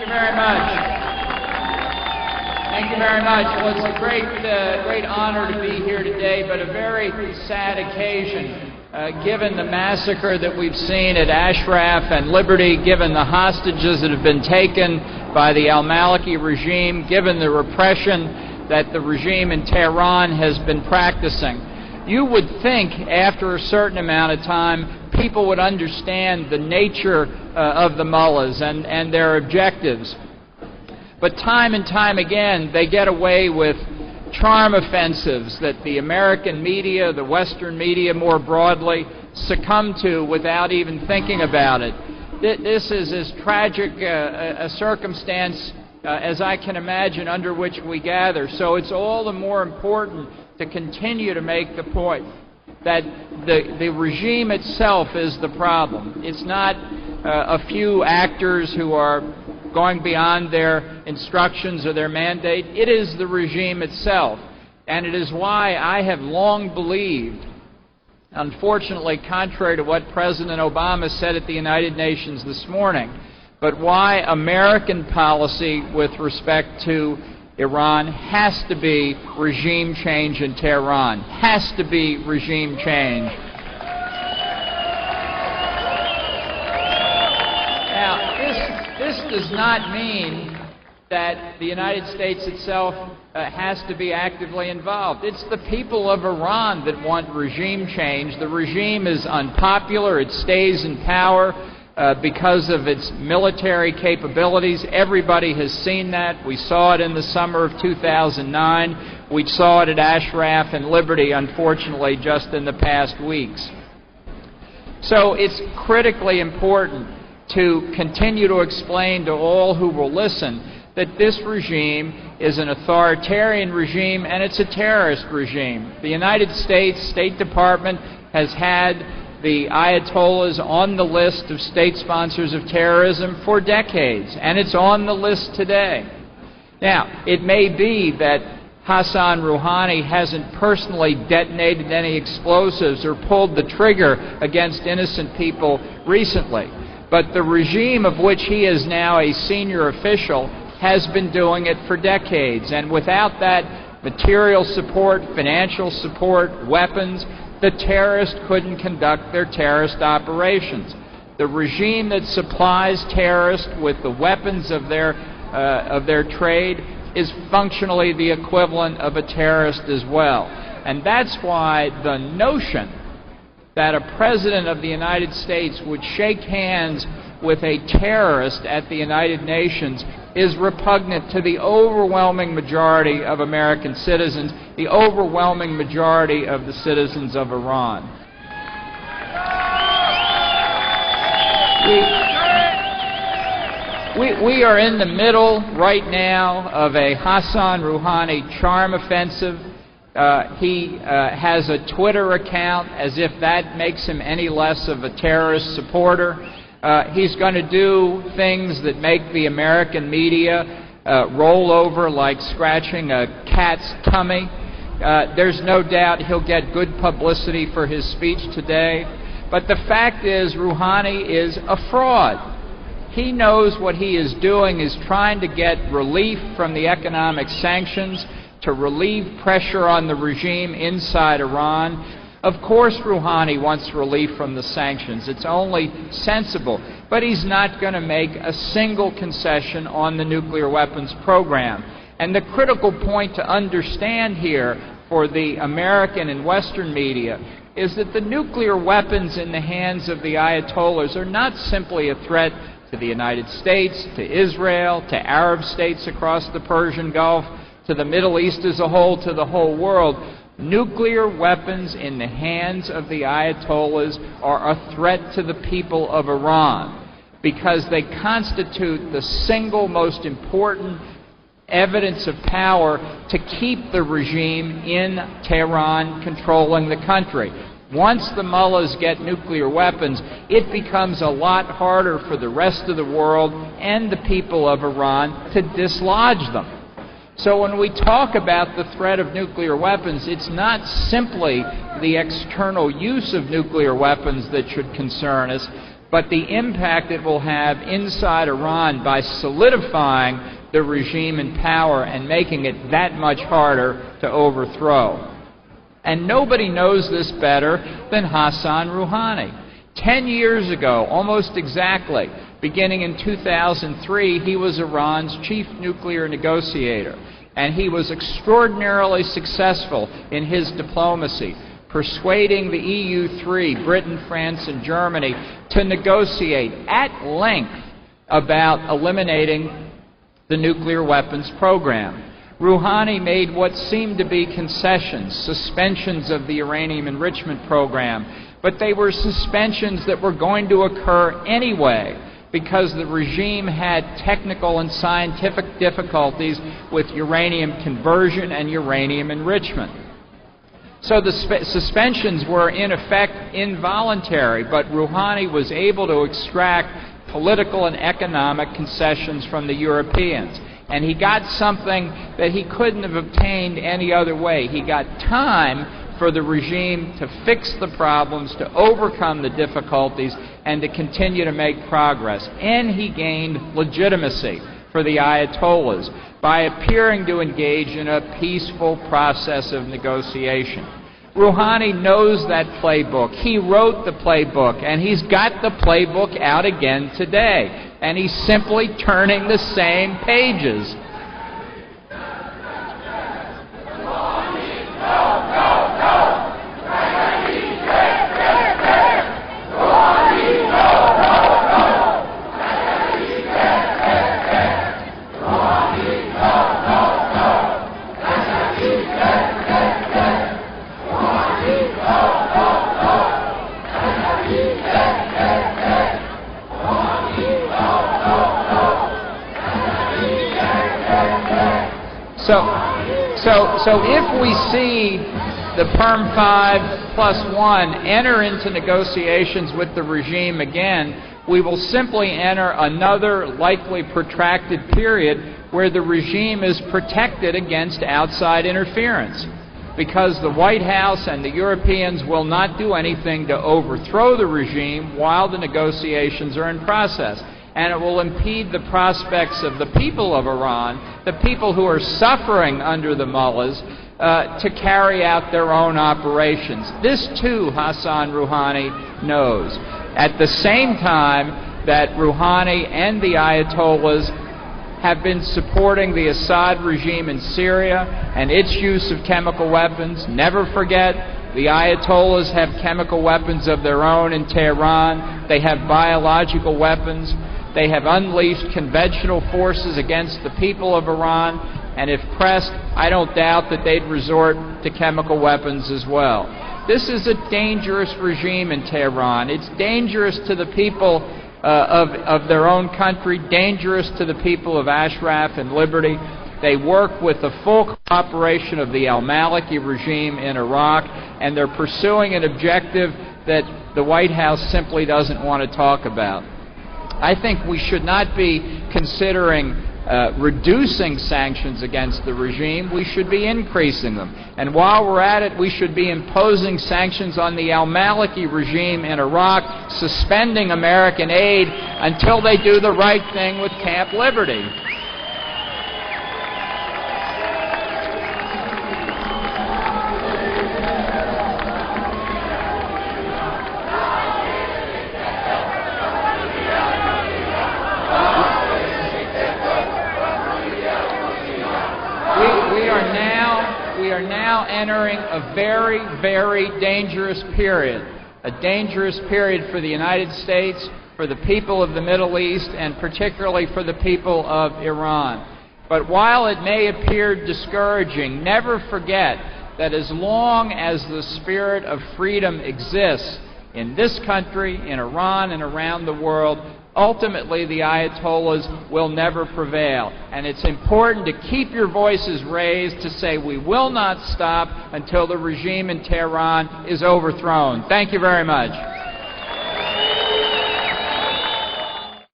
Thank you very much. Thank you very much. Well, it's a great honor to be here today, but a very sad occasion, given the massacre that we've seen at Ashraf and Liberty, given the hostages that have been taken by the al-Maliki regime, given the repression that the regime in Tehran has been practicing. You would think after a certain amount of time people would understand the nature of the mullahs and their objectives. But time and time again they get away with charm offensives that the American media, the Western media more broadly, succumb to without even thinking about it. This is as tragic a circumstance as I can imagine under which we gather. So it's all the more important to continue to make the point that the regime itself is the problem. It's not a few actors who are going beyond their instructions or their mandate. It is the regime itself. And it is why I have long believed, unfortunately contrary to what President Obama said at the United Nations this morning, but why American policy with respect to Iran has to be regime change in Tehran. Has to be regime change. Now, this does not mean that the United States itself has to be actively involved. It's the people of Iran that want regime change. The regime is unpopular. It stays in power because of its military capabilities. Everybody has seen that. We saw it in the summer of 2009. We saw it at Ashraf and Liberty, unfortunately, just in the past weeks. So it's critically important to continue to explain to all who will listen that this regime is an authoritarian regime and it's a terrorist regime. The United States State Department has had the Ayatollahs on the list of state sponsors of terrorism for decades, and it's on the list today. Now, it may be that Hassan Rouhani hasn't personally detonated any explosives or pulled the trigger against innocent people recently, but the regime of which he is now a senior official has been doing it for decades, and without that material support, financial support, weapons, the terrorists couldn't conduct their terrorist operations. The regime that supplies terrorists with the weapons of their trade is functionally the equivalent of a terrorist as well. And that's why the notion that a president of the United States would shake hands with a terrorist at the United Nations is repugnant to the overwhelming majority of American citizens, the overwhelming majority of the citizens of Iran. We are in the middle right now of a Hassan Rouhani charm offensive. He has a Twitter account as if that makes him any less of a terrorist supporter. He's going to do things that make the American media roll over like scratching a cat's tummy. There's no doubt he'll get good publicity for his speech today. But the fact is, Rouhani is a fraud. He knows what he is doing is trying to get relief from the economic sanctions, to relieve pressure on the regime inside Iran. Of course Rouhani wants relief from the sanctions. It's only sensible. But he's not going to make a single concession on the nuclear weapons program. And the critical point to understand here for the American and Western media is that the nuclear weapons in the hands of the Ayatollahs are not simply a threat to the United States, to Israel, to Arab states across the Persian Gulf, to the Middle East as a whole, to the whole world. Nuclear weapons in the hands of the Ayatollahs are a threat to the people of Iran because they constitute the single most important evidence of power to keep the regime in Tehran controlling the country. Once the mullahs get nuclear weapons, it becomes a lot harder for the rest of the world and the people of Iran to dislodge them. So when we talk about the threat of nuclear weapons, it's not simply the external use of nuclear weapons that should concern us, but the impact it will have inside Iran by solidifying the regime in power and making it that much harder to overthrow. And nobody knows this better than Hassan Rouhani. 10 years ago, almost exactly, beginning in 2003, he was Iran's chief nuclear negotiator. And he was extraordinarily successful in his diplomacy, persuading the EU3, Britain, France, and Germany, to negotiate at length about eliminating the nuclear weapons program. Rouhani made what seemed to be concessions, suspensions of the uranium enrichment program, but they were suspensions that were going to occur anyway because the regime had technical and scientific difficulties with uranium conversion and uranium enrichment. So the suspensions were in effect involuntary, but Rouhani was able to extract political and economic concessions from the Europeans. And he got something that he couldn't have obtained any other way. He got time for the regime to fix the problems, to overcome the difficulties, and to continue to make progress. And he gained legitimacy for the Ayatollahs by appearing to engage in a peaceful process of negotiation. Rouhani knows that playbook. He wrote the playbook, and he's got the playbook out again today. And he's simply turning the same pages. So if we see the Perm 5+1 enter into negotiations with the regime again, we will simply enter another likely protracted period where the regime is protected against outside interference, because the White House and the Europeans will not do anything to overthrow the regime while the negotiations are in process. And it will impede the prospects of the people of Iran, the people who are suffering under the mullahs, to carry out their own operations. This, too, Hassan Rouhani knows. At the same time that Rouhani and the Ayatollahs have been supporting the Assad regime in Syria and its use of chemical weapons. Never forget, the Ayatollahs have chemical weapons of their own in Tehran. They have biological weapons. They have unleashed conventional forces against the people of Iran, and if pressed, I don't doubt that they'd resort to chemical weapons as well. This is a dangerous regime in Tehran. It's dangerous to the people of their own country, dangerous to the people of Ashraf and Liberty. They work with the full cooperation of the al-Maliki regime in Iraq, and they're pursuing an objective that the White House simply doesn't want to talk about. I think we should not be considering reducing sanctions against the regime. We should be increasing them. And while we're at it, we should be imposing sanctions on the al-Maliki regime in Iraq, suspending American aid until they do the right thing with Camp Liberty. We are now entering a very, very dangerous period. A dangerous period for the United States, for the people of the Middle East, and particularly for the people of Iran. But while it may appear discouraging, never forget that as long as the spirit of freedom exists in this country, in Iran, and around the world, ultimately the Ayatollahs will never prevail. And it's important to keep your voices raised to say we will not stop until the regime in Tehran is overthrown. Thank you very much.